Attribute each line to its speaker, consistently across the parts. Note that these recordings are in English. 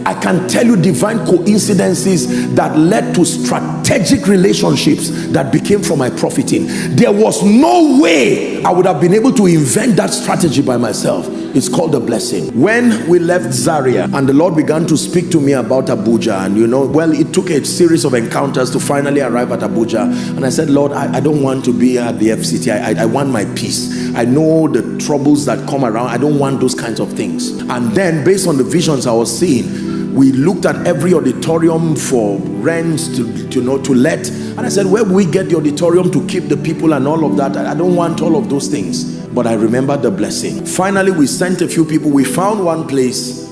Speaker 1: I can tell you divine coincidences that led to strategic relationships that became for my profiting. There was no way I would have been able to invent that strategy by myself. It's called a blessing. When we left Zaria and the Lord began to speak to me about Abuja, and it took a series of encounters to finally arrive at Abuja. And I said, Lord, I don't want to be at the FCT. I want my peace. I know the troubles that come around. I don't want those kinds of things. And then based on the visions I was seeing, we looked at every auditorium for rents to let. And I said, where will we get the auditorium to keep the people and all of that? I don't want all of those things. But I remember the blessing. Finally, we sent a few people. We found one place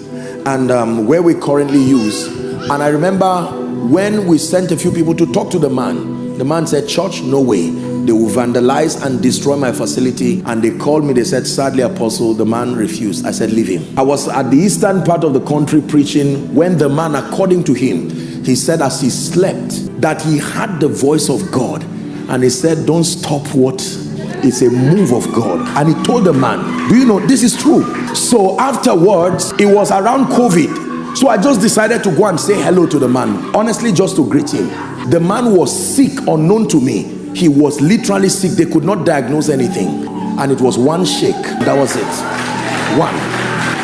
Speaker 1: and where we currently use. And I remember when we sent a few people to talk to the man said, church, no way. They will vandalize and destroy my facility. And they called me. They said, sadly, Apostle, the man refused. I said, leave him. I was at the eastern part of the country preaching when the man, according to him, he said as he slept that he had the voice of God. And he said, don't stop what is a move of God. And he told the man, do you know, this is true. So afterwards, it was around COVID. So I just decided to go and say hello to the man. Honestly, just to greet him. The man was sick, unknown to me. He was literally sick. They could not diagnose anything. And it was one shake. That was it. One.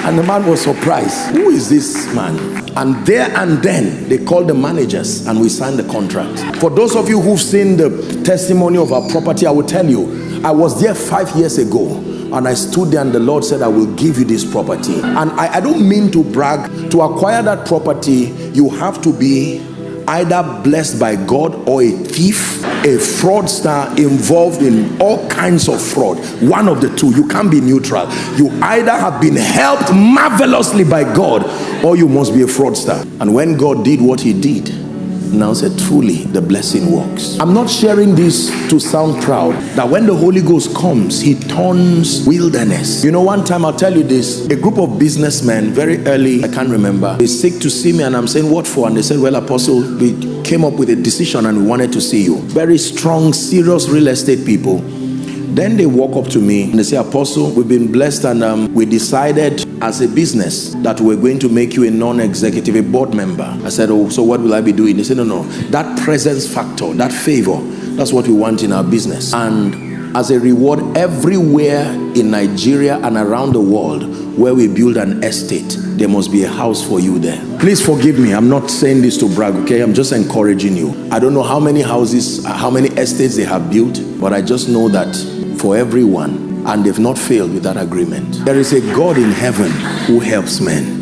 Speaker 1: And the man was surprised. Who is this man? And there and then, they called the managers and we signed the contract. For those of you who've seen the testimony of our property, I will tell you, I was there 5 years ago. And I stood there and the Lord said, I will give you this property. And I don't mean to brag. To acquire that property, you have to be either blessed by God or a thief, a fraudster involved in all kinds of fraud. One of the two. You can't be neutral. You either have been helped marvelously by God or you must be a fraudster. And when God did what he did, now said, truly the blessing works. I'm not sharing this to sound proud, that when the Holy Ghost comes, he turns wilderness. One time, I'll tell you this, a group of businessmen, very early, I can't remember, they seek to see me and I'm saying, what for? And they said, well, Apostle, we came up with a decision and we wanted to see you. Very strong, serious real estate people. Then they walk up to me and they say, Apostle, we've been blessed and we decided as a business that we're going to make you a non-executive, a board member. I said, oh, so what will I be doing? They said, no, that presence factor, that favor, that's what we want in our business. And as a reward, everywhere in Nigeria and around the world where we build an estate, there must be a house for you there. Please forgive me. I'm not saying this to brag, okay? I'm just encouraging you. I don't know how many houses, how many estates they have built, but I just know that for everyone, and they've not failed with that agreement. There is a God in heaven who helps men.